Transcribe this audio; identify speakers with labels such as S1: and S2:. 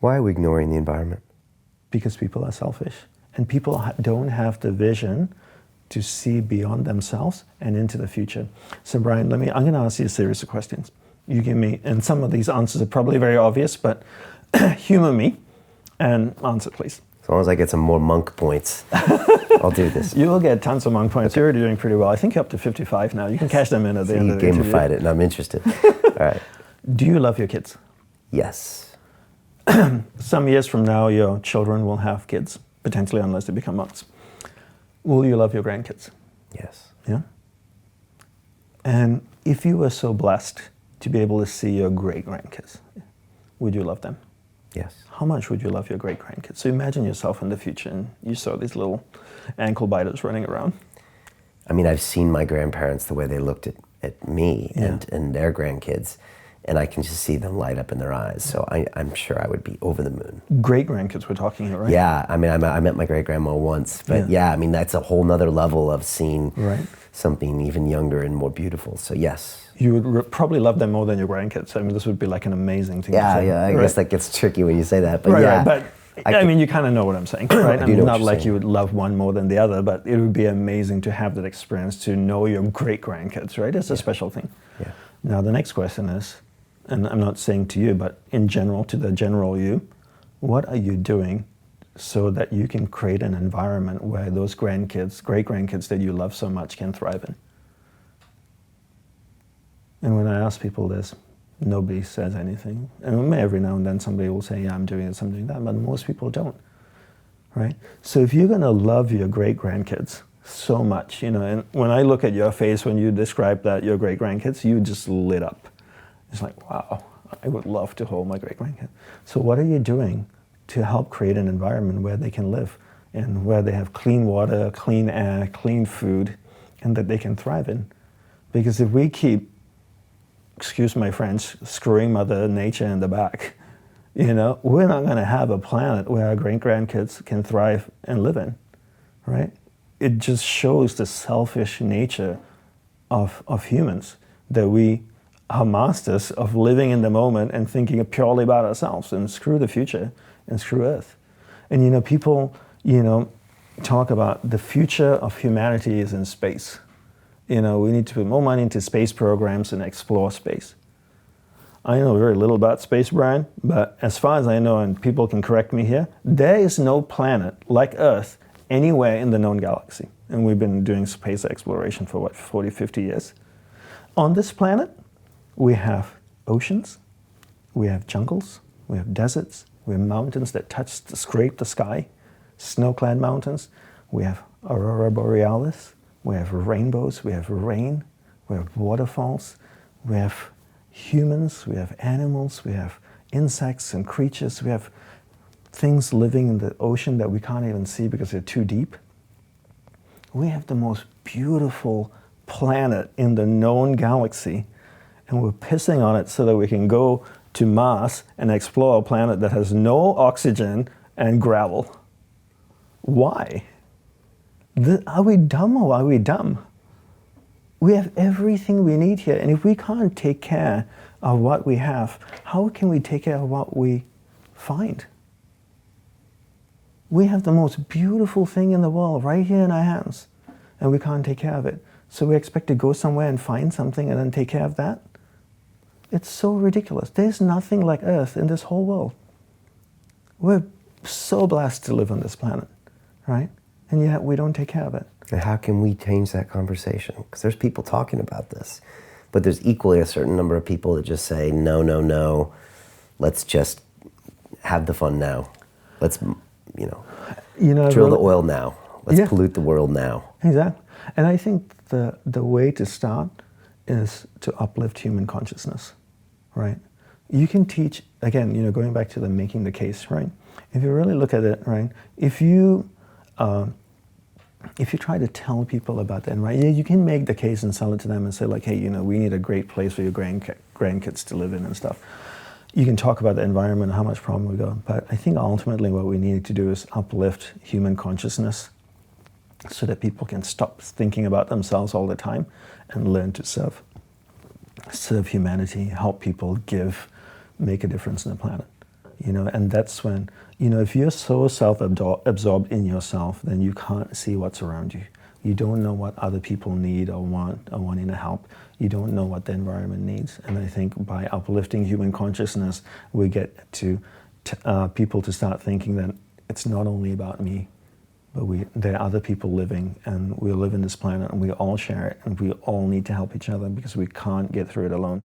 S1: Why are we ignoring the environment?
S2: Because people are selfish. And people don't have the vision to see beyond themselves and into the future. So Brian, I'm going to ask you a series of questions. You give me, and some of these answers are probably very obvious, but humor me and answer, please.
S1: As long as I get some more monk points, I'll do this.
S2: You will get tons of monk points. Okay. You're already doing pretty well. I think you're up to 55 now. You can cash them in at the end of the interview.
S1: You gamified it, and I'm interested. All right.
S2: Do you love your kids?
S1: Yes.
S2: Some years from now, your children will have kids, potentially, unless they become monks. Will you love your grandkids?
S1: Yes.
S2: Yeah? And if you were so blessed to be able to see your great-grandkids, would you love them?
S1: Yes.
S2: How much would you love your great-grandkids? So imagine yourself in the future and you saw these little ankle biters running around.
S1: I mean, I've seen my grandparents, the way they looked at me and their grandkids, and I can just see them light up in their eyes. So I'm sure I would be over the moon.
S2: Great-grandkids we're talking here, right?
S1: Yeah, I mean, I met my great-grandma once, but yeah, I mean, that's a whole nother level of seeing something even younger and more beautiful, so yes.
S2: You would probably love them more than your grandkids. I mean, this would be like an amazing thing to say.
S1: Yeah, I guess that gets tricky when you say that, but
S2: Right, but I mean, you kind of know what I'm saying, right? I mean, not like you would love one more than the other, but it would be amazing to have that experience, to know your great-grandkids, right? It's a special thing.
S1: Yeah.
S2: Now, the next question is, and I'm not saying to you, but in general, to the general you, what are you doing so that you can create an environment where those grandkids, great-grandkids that you love so much can thrive in? And when I ask people this, nobody says anything. And every now and then somebody will say, yeah, I'm doing this, I'm doing that, but most people don't, right? So if you're gonna love your great-grandkids so much, and when I look at your face when you describe that, your great-grandkids, you just lit up. It's like, wow, I would love to hold my great-grandkids. So what are you doing to help create an environment where they can live and where they have clean water, clean air, clean food, and that they can thrive in? Because if we keep, excuse my French, screwing Mother Nature in the back, we're not going to have a planet where our great-grandkids can thrive and live in, right? It just shows the selfish nature of humans, that we are masters of living in the moment and thinking purely about ourselves, and screw the future and screw Earth. And people, talk about the future of humanity is in space. We need to put more money into space programs and explore space. I know very little about space, Brian, but as far as I know, and people can correct me here, there is no planet like Earth anywhere in the known galaxy. And we've been doing space exploration for 40, 50 years. On this planet, we have oceans, we have jungles, we have deserts, we have mountains that scrape the sky, snow-clad mountains, we have aurora borealis, we have rainbows, we have rain, we have waterfalls, we have humans, we have animals, we have insects and creatures, we have things living in the ocean that we can't even see because they're too deep. We have the most beautiful planet in the known galaxy, and we're pissing on it so that we can go to Mars and explore a planet that has no oxygen and gravel. Why? Are we dumb or are we dumb? We have everything we need here, and if we can't take care of what we have, how can we take care of what we find? We have the most beautiful thing in the world right here in our hands, and we can't take care of it. So we expect to go somewhere and find something and then take care of that? It's so ridiculous. There's nothing like Earth in this whole world. We're so blessed to live on this planet, right? And yet we don't take care of it.
S1: And how can we change that conversation? Because there's people talking about this, but there's equally a certain number of people that just say, no, no, no, let's just have the fun now. Let's, drill the oil now. Let's pollute the world now.
S2: Exactly. And I think the way to start is to uplift human consciousness, right? You can teach, again, going back to the making the case, right? If you really look at it, right, if you try to tell people about that, right, you can make the case and sell it to them and say like, hey, we need a great place for your grandkids to live in and stuff. You can talk about the environment, how much problem we got, but I think ultimately what we need to do is uplift human consciousness so that people can stop thinking about themselves all the time and learn to serve humanity, help people, give, make a difference in the planet. You know, and that's when, you know, if you're so self-absorbed in yourself, then you can't see what's around you. You don't know what other people need or want or wanting to help. You don't know what the environment needs. And I think by uplifting human consciousness, we get to people to start thinking that it's not only about me, but there are other people living, and we live in this planet, and we all share it, and we all need to help each other because we can't get through it alone.